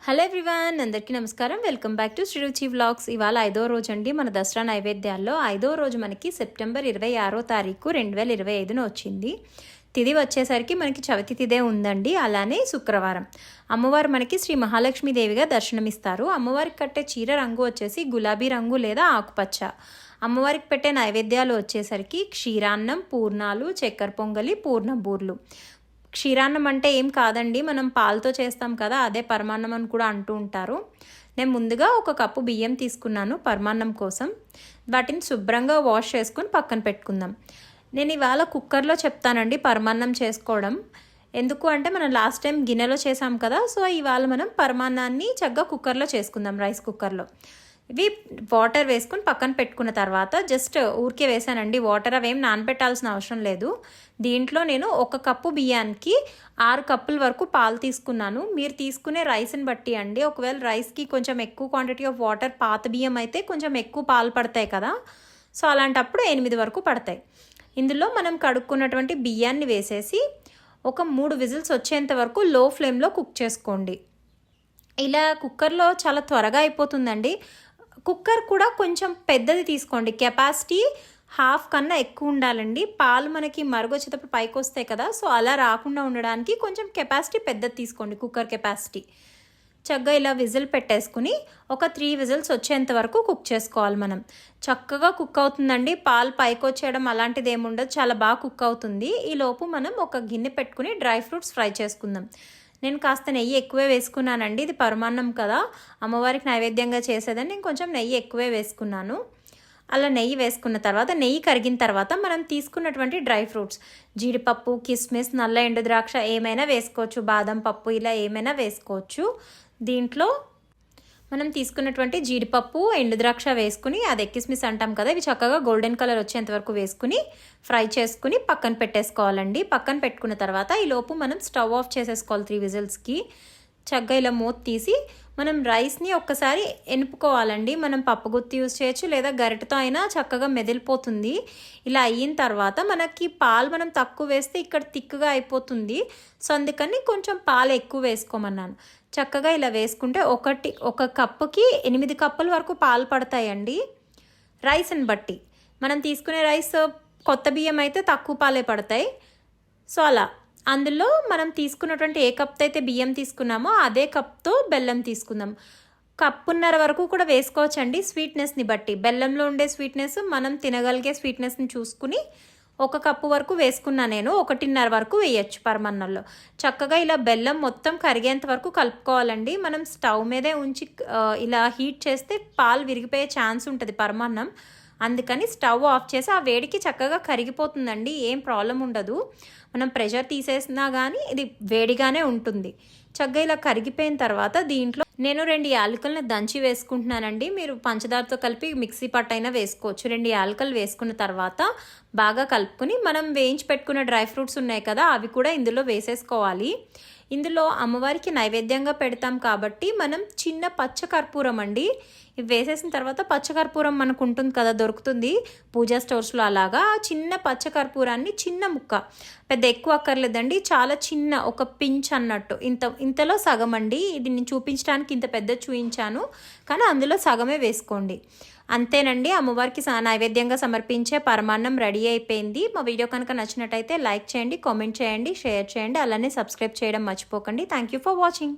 Hello everyone, అందరికీ నమస్కారం. Welcome back to Sriruchi vlogs. ఇవాళ 5వ రోజు అండి మన దసరా నైవేద్యాల్లో. 5వ రోజు మనకి సెప్టెంబర్ 26వ తారీఖు 2025న వచ్చింది. తిథి వచ్చేసరికి మనకి చవితి తిథే ఉందండి. అలానే శుక్రవారం. అమ్మవారు మనకి శ్రీ మహాలక్ష్మీదేవిగా దర్శనమిస్తారు. అమ్మవారికి కట్టే చీర రంగు వచ్చేసి గులాబీ రంగు లేదా ఆకుపచ్చ. అమ్మవారికి పెట్టే నైవేద్యాలు వచ్చేసరికి క్షీరాన్నం, పూర్ణాలు, చక్కెర పొంగలి, పూర్ణం బూర్లు. క్షీరాన్నం అంటే ఏం కాదండి, మనం పాలతో చేస్తాం కదా, అదే పరమాన్నం అని కూడా అంటూ ఉంటారు. నేను ముందుగా 1 కప్పు బియ్యం తీసుకున్నాను పరమాన్నం కోసం. వాటిని శుభ్రంగా వాష్ చేసుకొని పక్కన పెట్టుకుందాం. నేను ఇవాళ కుక్కర్లో చెప్తానండి పరమాన్నం చేసుకోవడం. ఎందుకు అంటే మనం లాస్ట్ టైం గిన్నెలో చేసాం కదా, సో ఇవాళ మనం పరమాన్నాన్ని చక్కగా కుక్కర్లో చేసుకుందాం, రైస్ కుక్కర్లో. ఇవి వాటర్ వేసుకుని పక్కన పెట్టుకున్న తర్వాత జస్ట్ ఊరికే వేసానండి. వాటర్ అవేం నానబెట్టాల్సిన అవసరం లేదు. దీంట్లో నేను 1 కప్పు బియ్యానికి 6 కప్పుల వరకు పాలు తీసుకున్నాను. మీరు తీసుకునే రైస్ని బట్టి అండి. ఒకవేళ రైస్కి కొంచెం ఎక్కువ క్వాంటిటీ ఆఫ్ వాటర్, పాత బియ్యం అయితే కొంచెం ఎక్కువ పాలు పడతాయి కదా, సో అలాంటప్పుడు 8 వరకు పడతాయి. ఇందులో మనం కడుక్కున్నటువంటి బియ్యాన్ని వేసేసి ఒక 3 విజిల్స్ వచ్చేంత వరకు లో ఫ్లేమ్లో కుక్ చేసుకోండి. ఇలా కుక్కర్లో చాలా త్వరగా అయిపోతుందండి. కుక్కర్ కూడా కొంచెం పెద్దది తీసుకోండి. కెపాసిటీ 1/2 కన్నా ఎక్కువ ఉండాలండి. పాలు మనకి మరుగొచ్చేటప్పుడు పైకి వస్తాయి కదా, సో అలా రాకుండా ఉండడానికి కొంచెం కెపాసిటీ పెద్దది తీసుకోండి, కుక్కర్ కెపాసిటీ. చక్కగా ఇలా విజిల్ పెట్టేసుకుని ఒక 3 విజిల్స్ వచ్చేంత వరకు కుక్ చేసుకోవాలి. మనం చక్కగా కుక్ అవుతుందండి. పాలు పైకి వచ్చేయడం అలాంటిది ఏమి ఉండదు, చాలా బాగా కుక్ అవుతుంది. ఈలోపు మనం ఒక గిన్నె పెట్టుకుని డ్రై ఫ్రూట్స్ ఫ్రై చేసుకుందాం. నేను కాస్త నెయ్యి ఎక్కువే వేసుకున్నానండి. ఇది పరమాన్నం కదా, అమ్మవారికి నైవేద్యంగా చేసేదని నేను కొంచెం నెయ్యి ఎక్కువే వేసుకున్నాను. అలా నెయ్యి వేసుకున్న తర్వాత, నెయ్యి కరిగిన తర్వాత మనం తీసుకున్నటువంటి డ్రై ఫ్రూట్స్, జీడిపప్పు, కిస్మిస్, నల్ల ఎండు ద్రాక్ష ఏమైనా వేసుకోవచ్చు, బాదం పప్పు ఇలా ఏమైనా వేసుకోవచ్చు. దీంట్లో మనం తీసుకున్నటువంటి జీడిపప్పు, ఎండు ద్రాక్ష వేసుకుని, అది కిస్మిస్ అంటాం కదా, ఇవి చక్కగా గోల్డెన్ కలర్ వచ్చేంత వరకు వేసుకుని ఫ్రై చేసుకుని పక్కన పెట్టేసుకోవాలండి. పక్కన పెట్టుకున్న తర్వాత ఈలోపు మనం స్టవ్ ఆఫ్ చేసేసుకోవాలి 3 విజిల్స్కి. చక్కగా ఇలా మూత తీసి మనం రైస్ని ఒక్కసారి ఎనుపుకోవాలండి. మనం పప్పుగుత్తి యూజ్ చేయొచ్చు, లేదా గరిటతో అయినా చక్కగా మెదిలిపోతుంది. ఇలా అయిన తర్వాత మనకి పాలు మనం తక్కువ వేస్తే ఇక్కడ థిక్గా అయిపోతుంది, సో అందుకని కొంచెం పాలు ఎక్కువ వేసుకోమన్నాను. చక్కగా ఇలా వేసుకుంటే 1 కప్పుకి 8 కప్పుల వరకు పాలు పడతాయండి, రైస్ని బట్టి. మనం తీసుకునే రైస్ కొత్త బియ్యం అయితే తక్కువ పాలే పడతాయి. సో అలా అందులో మనం తీసుకున్నటువంటి ఏ కప్తో అయితే బియ్యం తీసుకున్నామో అదే కప్తో బెల్లం తీసుకుందాం. 1.5 కప్పు వరకు కూడా వేసుకోవచ్చండి, స్వీట్నెస్ని బట్టి. బెల్లంలో ఉండే స్వీట్నెస్ మనం తినగలిగే స్వీట్నెస్ని చూసుకుని 1 కప్పు వరకు వేసుకున్నా నేను. 1.5 వరకు వేయచ్చు పరమాన్నంలో. చక్కగా ఇలా బెల్లం మొత్తం కరిగేంత వరకు కలుపుకోవాలండి. మనం స్టవ్ మీదే ఉంచి ఇలా హీట్ చేస్తే పాలు విరిగిపోయే ఛాన్స్ ఉంటుంది పరమాన్నం. అందుకని స్టవ్ ఆఫ్ చేసి ఆ వేడికి చక్కగా కరిగిపోతుందండి, ఏం ప్రాబ్లం ఉండదు. మనం ప్రెషర్ తీసేసినా కానీ ఇది వేడిగానే ఉంటుంది. చక్కగా ఇలా కరిగిపోయిన తర్వాత దీంట్లో నేను 2 యాలకులను దంచి వేసుకుంటున్నానండి. మీరు పంచదారతో కలిపి మిక్సీ పట్టైనా వేసుకోవచ్చు. 2 యాలకులు వేసుకున్న తర్వాత బాగా కలుపుకొని మనం వేయించి పెట్టుకున్న డ్రై ఫ్రూట్స్ ఉన్నాయి కదా, అవి కూడా ఇందులో వేసేసుకోవాలి. ఇందులో అమ్మవారికి నైవేద్యంగా పెడతాం కాబట్టి మనం చిన్న పచ్చకర్పూరం అండి, ఇవి వేసేసిన తర్వాత పచ్చకర్పూరం మనకు ఉంటుంది కదా, దొరుకుతుంది పూజా స్టోర్స్లో, అలాగా చిన్న పచ్చకర్పూరాన్ని చిన్న ముక్క, పెద్ద ఎక్కువ అక్కర్లేదండి, చాలా చిన్న, ఒక పించ్ అన్నట్టు, ఇంతలో సగం అండి. ఇది నేను చూపించడానికి ఇంత పెద్ద చూపించాను, కానీ అందులో సగమే వేసుకోండి. అంతేనండి, అమ్మవారికి నైవేద్యంగా సమర్పించే పరమాన్నం రెడీ అయిపోయింది. మా వీడియో కనుక నచ్చినట్టయితే లైక్ చేయండి, కామెంట్ చేయండి, షేర్ చేయండి, అలానే సబ్స్క్రైబ్ చేయడం మర్చిపోకండి. Thank you for watching.